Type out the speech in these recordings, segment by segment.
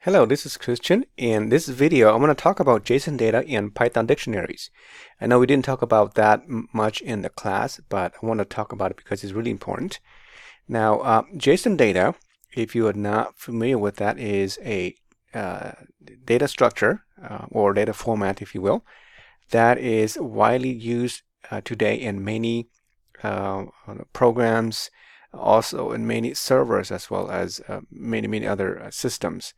Hello, this is Christian. In this video, I'm going to talk about JSON data in Python dictionaries. I know we didn't talk about that much in the class, but I want to talk about it because it's really important. Now, JSON data, if you are not familiar with that, is a data structure or data format, if you will, that is widely used today in many programs, also in many servers, as well as many other systems.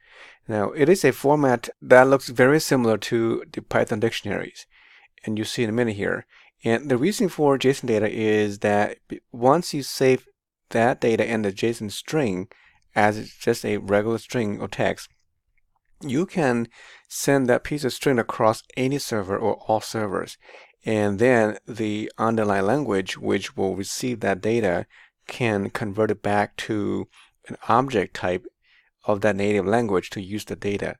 Now, it is a format that looks very similar to the Python dictionaries, and you'll see in a minute here. And the reason for JSON data is that once you save that data in the JSON string as just a regular string or text, you can send that piece of string across any server or all servers. And then the underlying language, which will receive that data, can convert it back to an object type of that native language to use the data.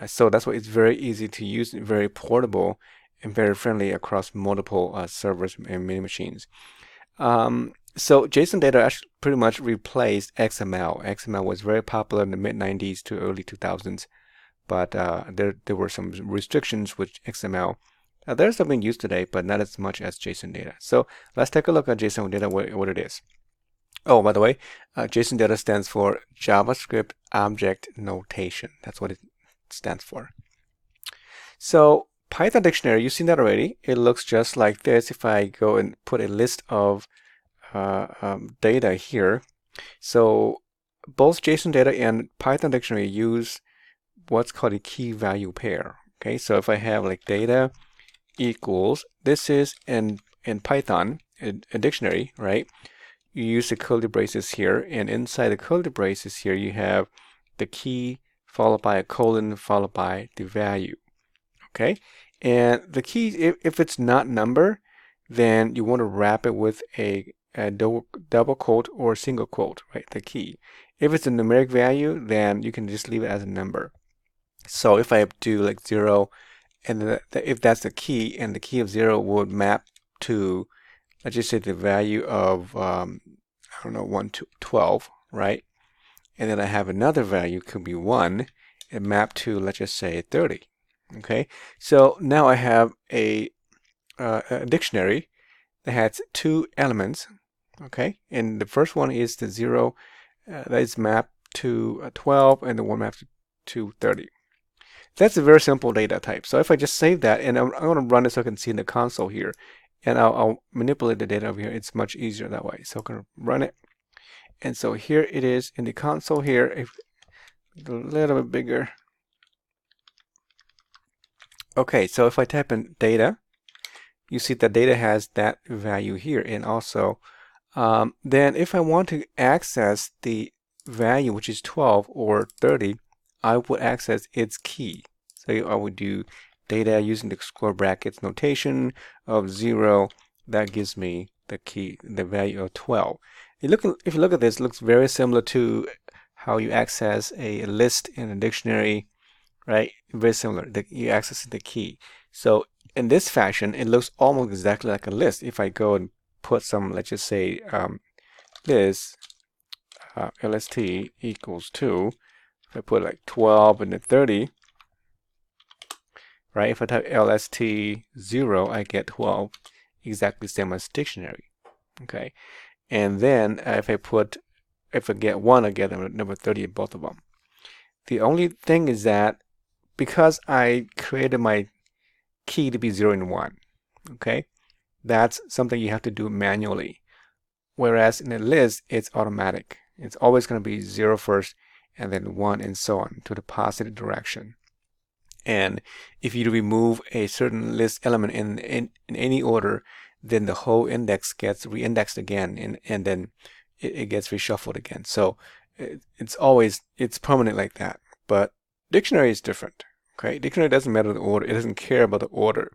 So that's why it's very easy to use, very portable, and very friendly across multiple servers and many machines. So JSON data actually pretty much replaced XML. XML was very popular in the mid-90s to early 2000s, but there were some restrictions with XML. They're still being used today, but not as much as JSON data. So let's take a look at JSON data, what it is. Oh, by the way, JSON data stands for JavaScript Object Notation. That's what it stands for. So Python dictionary, you've seen that already. It looks just like this. If I go and put a list of data here, so both JSON data and Python dictionary use what's called a key value pair. Okay, so if I have like data equals, this is in Python, a dictionary, right? You use the curly braces here, and inside the curly braces here, you have the key followed by a colon followed by the value. Okay, and the key, if it's not number, then you want to wrap it with a double quote or single quote, right? The key. If it's a numeric value, then you can just leave it as a number. So if I do like 0, and if that's the key, and the key of 0 would map to, let's just say, the value of I don't know, 1 to 12, right? And then I have another value, could be 1, and map to, let's just say, 30. Okay, so now I have a dictionary that has two elements. Okay, and the first one is the 0 that is mapped to 12, and the one mapped to 30. That's a very simple data type. So if I just save that, and I'm going to run it so I can see in the console here, and I'll manipulate the data over here. It's much easier that way. So I'm going to run it. And so here it is in the console here, a little bit bigger. Okay, so if I type in data, you see that data has that value here. And also, then if I want to access the value, which is 12 or 30, I would access its key. So I would do data using the square brackets notation of 0. That gives me the key, the value of 12. If you look at this, it looks very similar to how you access a list in a dictionary, right? Very similar. You access the key. So in this fashion, it looks almost exactly like a list. If I go and put some, let's just say, list lst equals 2. If I put like 12 and then 30, right? If I type lst 0, I get 12, exactly the same as dictionary. Okay, and then if I get 1, I get number 30 in both of them. The only thing is that because I created my key to be 0 and 1, okay, that's something you have to do manually. Whereas in a list, it's automatic. It's always going to be 0 first, and then 1, and so on to the positive direction. And if you remove a certain list element in any order, then the whole index gets re-indexed again, and then it gets reshuffled again. So it's permanent like that. But dictionary is different. Okay, dictionary doesn't matter the order. It doesn't care about the order.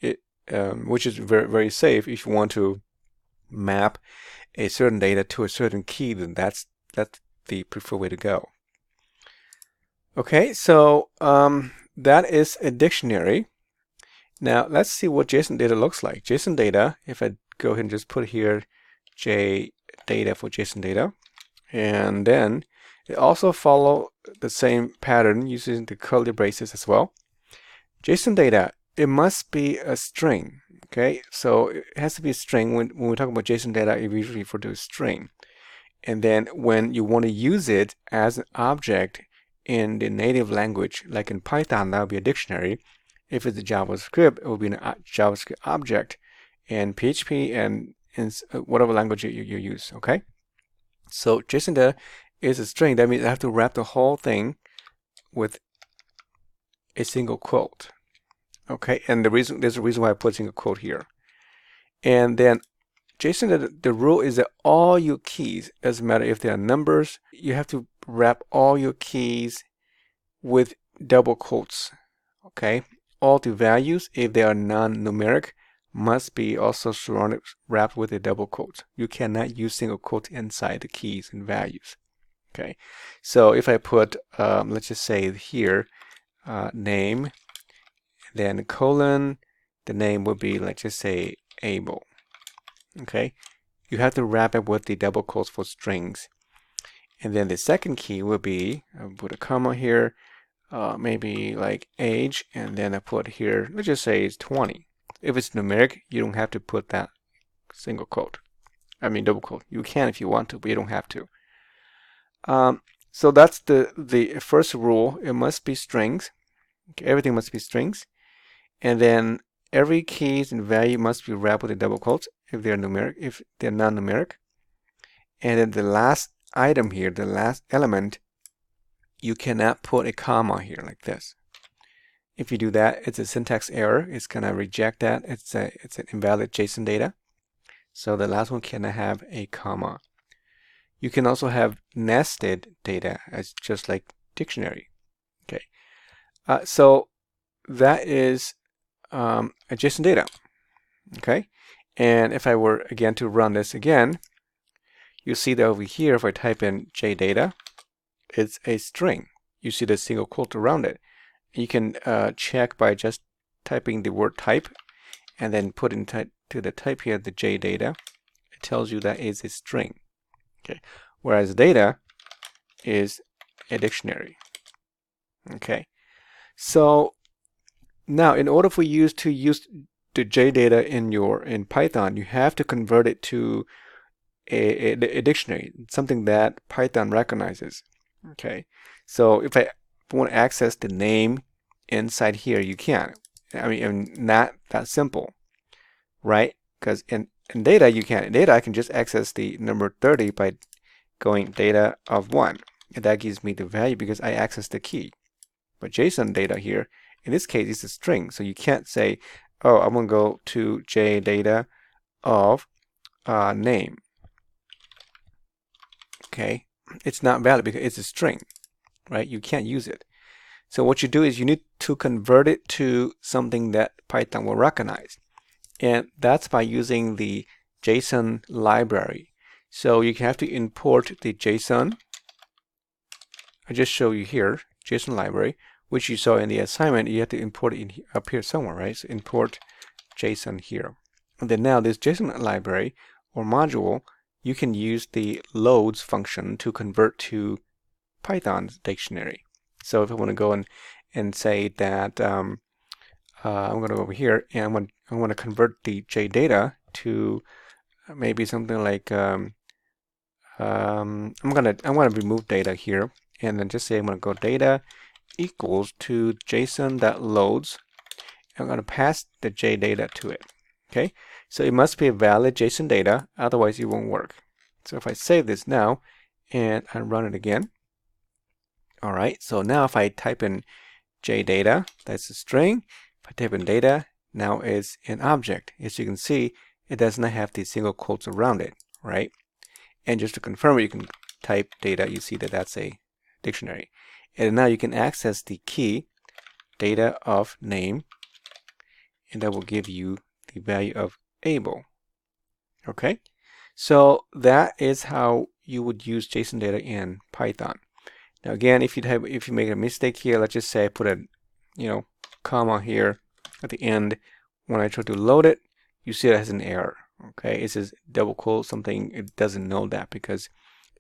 Which is very, very safe. If you want to map a certain data to a certain key, then that's the preferred way to go. Okay, so that is a dictionary. Now let's see what JSON data looks like. JSON data, if I go ahead and just put here J data for JSON data, and then It also follows the same pattern using the curly braces as well. JSON data, it must be a string. Okay, so it has to be a string. When we talk about JSON data, we usually refer to a string. And then when you want to use it as an object in the native language, like in Python, that would be a dictionary. If it's a JavaScript, it will be a JavaScript object. In PHP and in whatever language you use, okay? So JSON data is a string. That means I have to wrap the whole thing with a single quote. Okay, and there's a reason why I put single quote here. And then JSON, the rule is that all your keys, doesn't matter if they are numbers, you have to wrap all your keys with double quotes. Okay, all the values, if they are non-numeric, must be also wrapped with a double quote. You cannot use single quotes inside the keys and values. Okay, so if I put, let's just say here, name, then colon, the name would be, let's just say, able. Okay, you have to wrap it with the double quotes for strings. And then the second key will be, I'll put a comma here, maybe like age, and then I put here, let's just say it's 20. If it's numeric, you don't have to put that single quote. I mean double quote. You can if you want to, but you don't have to. So that's the first rule. It must be strings. Okay, everything must be strings. And then every keys and value must be wrapped with a double quotes if they're numeric, if they're non-numeric. And then the last item here, the last element, you cannot put a comma here like this. If you do that, it's a syntax error. It's gonna reject that. It's an invalid JSON data. So the last one cannot have a comma. You can also have nested data as just like dictionary. Okay, so that is a JSON data. Okay, and if I were again to run this again, you see that over here, if I type in JData, it's a string. You see the single quote around it. You can check by just typing the word type and then put into the type here the JData. It tells you that is a string. Okay, whereas data is a dictionary. Okay, so now in order for you to use the JData in Python, you have to convert it to a dictionary, something that Python recognizes. Okay, so if I want to access the name inside here, you can. I mean, not that simple, right? Because in data, you can't. In data, I can just access the number 30 by going data of 1. And that gives me the value because I access the key. But JSON data here, in this case, is a string. So you can't say, oh, I'm going to go to JData of name. Okay, it's not valid because it's a string, right? You can't use it. So what you do is you need to convert it to something that Python will recognize. And that's by using the JSON library. So you have to import the JSON. I just show you here, JSON library, which you saw in the assignment. You have to import it up here somewhere, right? So import JSON here. And then now this JSON library or module, you can use the loads function to convert to Python's dictionary. So if I want to go and say that I'm going to go over here and I want to convert the JData to maybe something like I'm going to remove data here and then just say I'm going to go data equals to JSON.loads. I'm going to pass the JData to it. Okay, so it must be a valid JSON data, otherwise it won't work. So if I save this now and I run it again, all right, so now if I type in JData, that's a string. If I type in data, now it's an object. As you can see, it does not have these single quotes around it, right? And just to confirm it, you can type data. You see that that's a dictionary. And now you can access the key data of name, and that will give you the value of able. Okay, so that is how you would use JSON data in Python. Now again, if you make a mistake here, let's just say I put a comma here at the end. When I try to load it, you see it has an error. Okay, it says double quote something. It doesn't know that because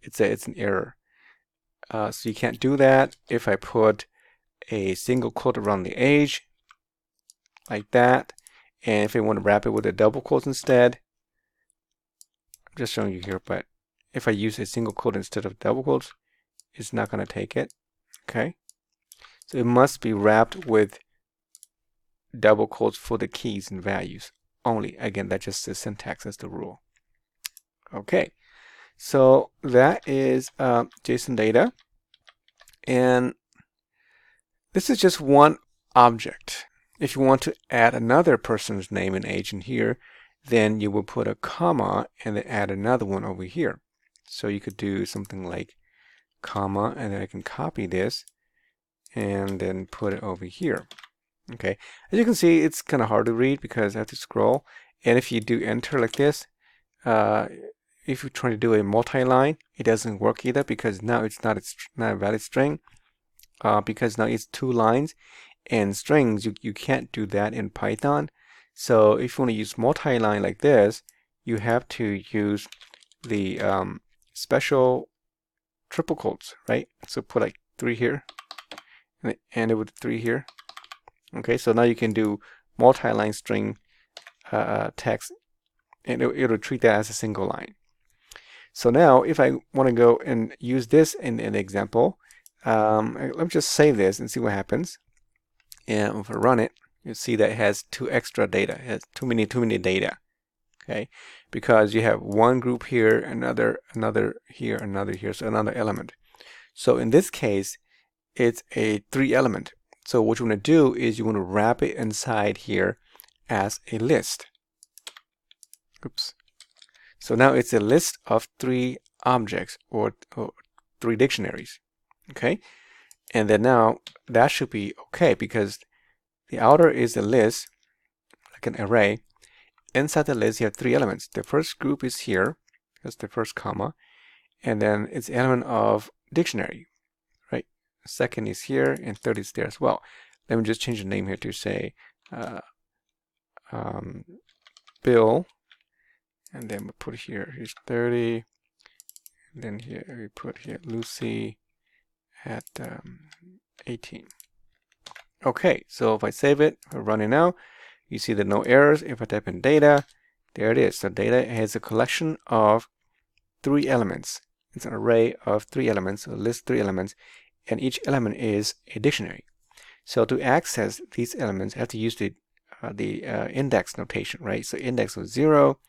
it's an error. So you can't do that. If I put a single quote around the age, like that, and if I want to wrap it with a double quote instead, I'm just showing you here, but if I use a single quote instead of double quotes, it's not going to take it. Okay, so it must be wrapped with double quotes for the keys and values only. Again, that's just the syntax, as the rule. Okay, so that is JSON data, and this is just one object. If you want to add another person's name and age in here, then you will put a comma and then add another one over here. So you could do something like comma, and then I can copy this and then put it over here. Okay, as you can see, it's kind of hard to read because I have to scroll. And if you do enter like this, if you're trying to do a multi-line, it doesn't work either because now it's not a valid string, because now it's 2 lines. And strings, you can't do that in Python. So if you want to use multi-line like this, you have to use the special triple quotes, right? So put like 3 here, and end it with 3 here. Okay, so now you can do multi-line string text, and it'll treat that as a single line. So now if I want to go and use this in an example, let me just save this and see what happens. And if I run it, you see that it has 2 extra data. It has too many data. Okay, because you have one group here, another here, another here, so another element. So in this case, it's a 3 element. So what you want to do is you want to wrap it inside here as a list. Oops. So now it's a list of 3 objects or 3 dictionaries. Okay, and then now that should be okay because the outer is a list, like an array. Inside the list, you have 3 elements. The first group is here, that's the first comma, and then it's the element of dictionary, right? Second is here, and third is there as well. Let me just change the name here to say Bill, and then we put here's 30, and then here we put here Lucy at 18. Okay, so if I save it, we're running now. You see that no errors. If I type in data, there it is. So data has a collection of 3 elements. It's an array of 3 elements, so list 3 elements, and each element is a dictionary. So to access these elements, I have to use the index notation, right? So index of 0,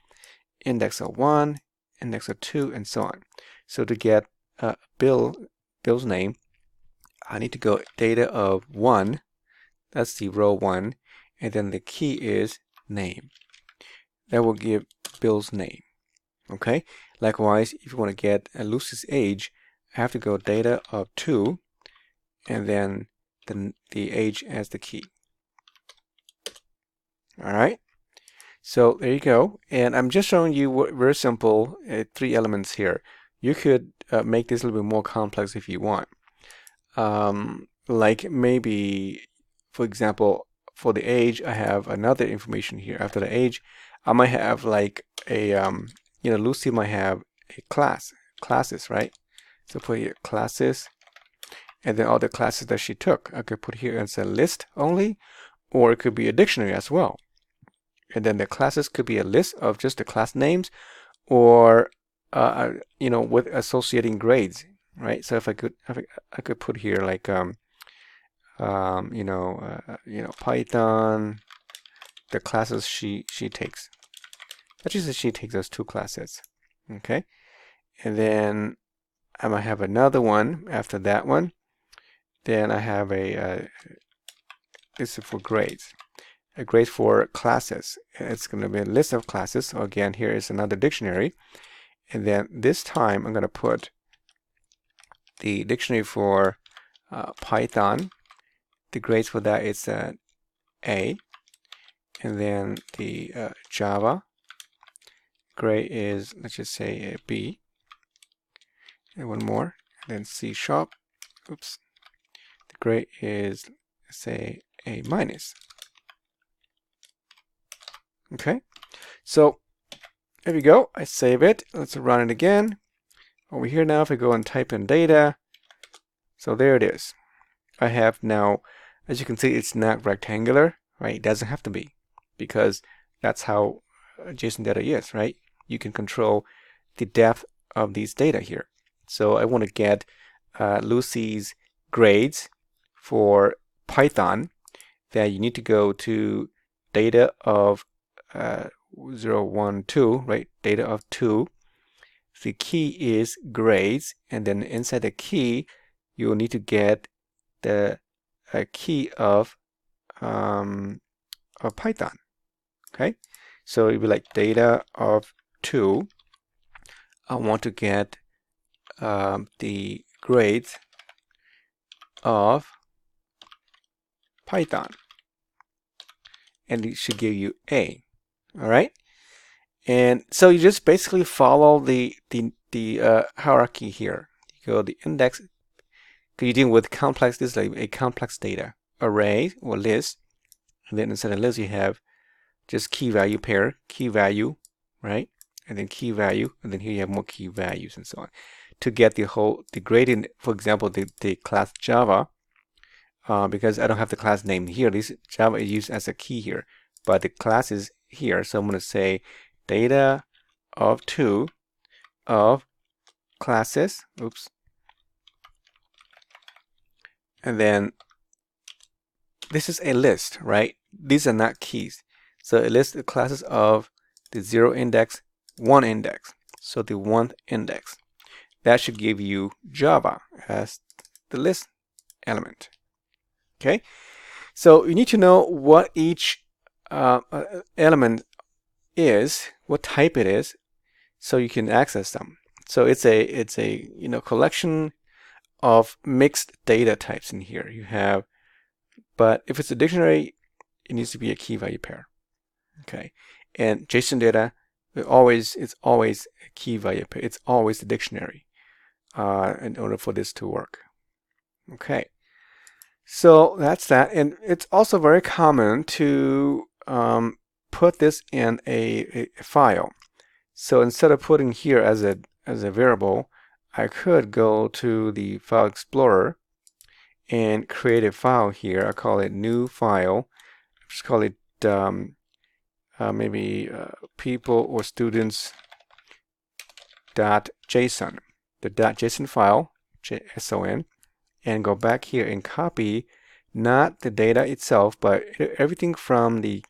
index of 1, index of 2, and so on. So to get Bill's name, I need to go data of 1. That's the row 1, and then the key is name. That will give Bill's name. Okay. Likewise, if you want to get Lucy's age, I have to go data of 2, and then the age as the key. All right. So there you go. And I'm just showing you what very simple 3 elements here. You could make this a little bit more complex if you want. Like maybe, for example, for the age, I have another information here. After the age, I might have like a, Lucy might have a classes, right? So put here classes, and then all the classes that she took. I could put here as a list only, or it could be a dictionary as well. And then the classes could be a list of just the class names, or with associating grades, right? So if I could put here like Python, the classes she takes. Actually, she takes those 2 classes. Okay, and then I might have another one after that one. Then I have this is for grades. A grade for classes. It's going to be a list of classes. So again, here is another dictionary. And then this time I'm going to put the dictionary for Python. The grades for that is A. And then the Java grade is, let's just say, a B. And one more. And then C#. Oops. The grade is, say, A minus. Okay, so there we go. I save it. Let's run it again. Over here now, if I go and type in data, So there it is. I have now, as you can see, it's not rectangular, right? It doesn't have to be, because that's how JSON data is, right? You can control the depth of these data here. So I want to get Lucy's grades for Python. Then you need to go to data of 0, 1, 2, right? Data of 2. The key is grades, and then inside the key, you will need to get the key of Python. Okay, so it'll be like data of 2. I want to get the grades of Python, and it should give you A. All right, and so you just basically follow the hierarchy here. You go the index, because you're dealing with complex. This is like a complex data array or list, and then inside the list you have just key value pair, key value, right? And then key value, and then here you have more key values and so on. To get the gradient, for example, the class Java, because I don't have the class name here, this Java is used as a key here, but the class is here, so I'm going to say data of 2 of classes, oops, and then this is a list, right? These are not keys. So it lists the classes of the 0 index, 1 index. So the 1th index. That should give you Java as the list element. Okay? So you need to know what each element is, what type it is, so you can access them. So it's a collection of mixed data types in here. You have, but if it's a dictionary, it needs to be a key value pair. Okay, and JSON data, it's always a key value pair. It's always a dictionary in order for this to work. Okay, so that's that, and it's also very common to put this in a file. So instead of putting here as a variable, I could go to the File Explorer and create a file here. I call it new file. Just call it maybe people or students .json, the .json file, JSON, and go back here and copy not the data itself, but everything from the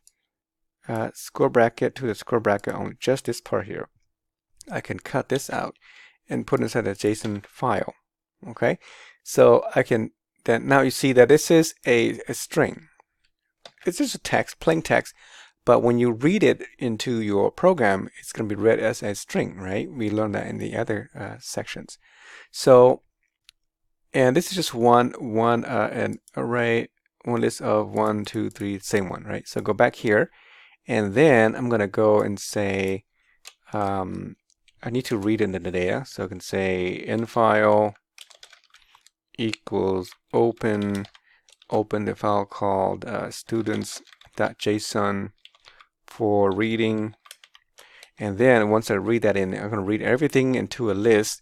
square bracket to the square bracket only, just this part here. I can cut this out and put inside a JSON file. Okay, so I can then, now you see that this is a string. It's just a text, plain text, but when you read it into your program, it's going to be read as a string, right? We learned that in the other sections. So, and this is just one an array, one list of 1, 2, 3, same one, right? So go back here, and then I'm going to go and say, I need to read into the data, so I can say infile equals open the file called students.json for reading, and then once I read that in, I'm going to read everything into a list,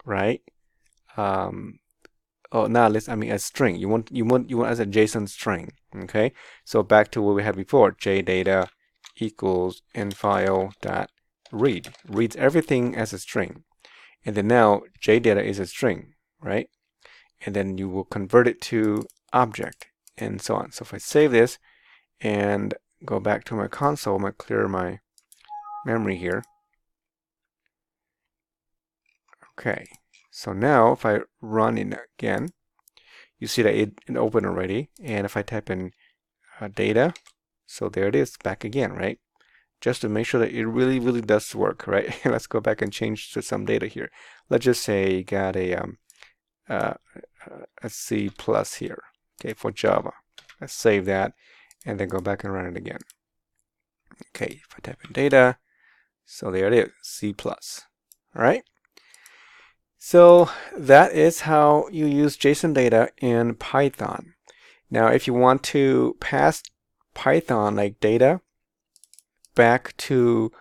right? Oh, not a list, I mean a string. You want as a JSON string. Okay, so back to what we had before, jdata equals infile dot read, reads everything as a string, and then now jdata is a string, right? And then you will convert it to object and so on. So if I save this and go back to my console, I'm going to clear my memory here. Okay, so now if I run it again, you see that it opened already. And if I type in data, so there it is, back again, right? Just to make sure that it really does work, right? Let's go back and change to some data here. Let's just say you got a C plus here, okay, for Java. Let's save that and then go back and run it again. Okay, if I type in data, so there it is, C plus. All right. So that is how you use JSON data in Python. Now, if you want to pass Python like data back to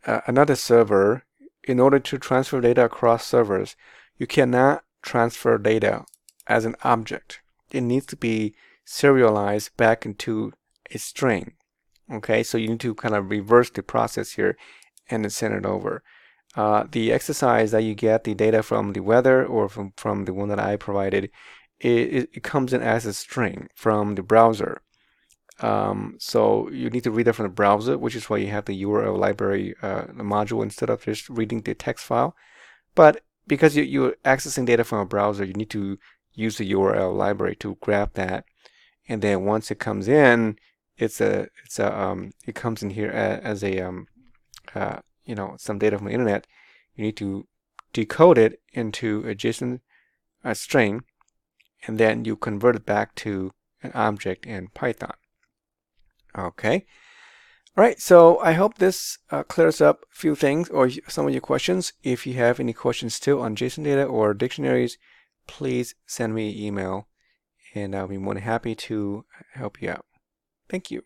another server in order to transfer data across servers, you cannot transfer data as an object. It needs to be serialized back into a string. Okay, so you need to kind of reverse the process here and then send it over. The exercise that you get the data from the weather or from the one that I provided, it comes in as a string from the browser. So you need to read it from the browser, which is why you have the URL library module instead of just reading the text file. But because you're accessing data from a browser, you need to use the URL library to grab that. And then once it comes in, it comes in here as a some data from the internet. You need to decode it into a JSON string, and then you convert it back to an object in Python. Okay. All right, so I hope this clears up a few things or some of your questions. If you have any questions still on JSON data or dictionaries, please send me an email, and I'll be more than happy to help you out. Thank you.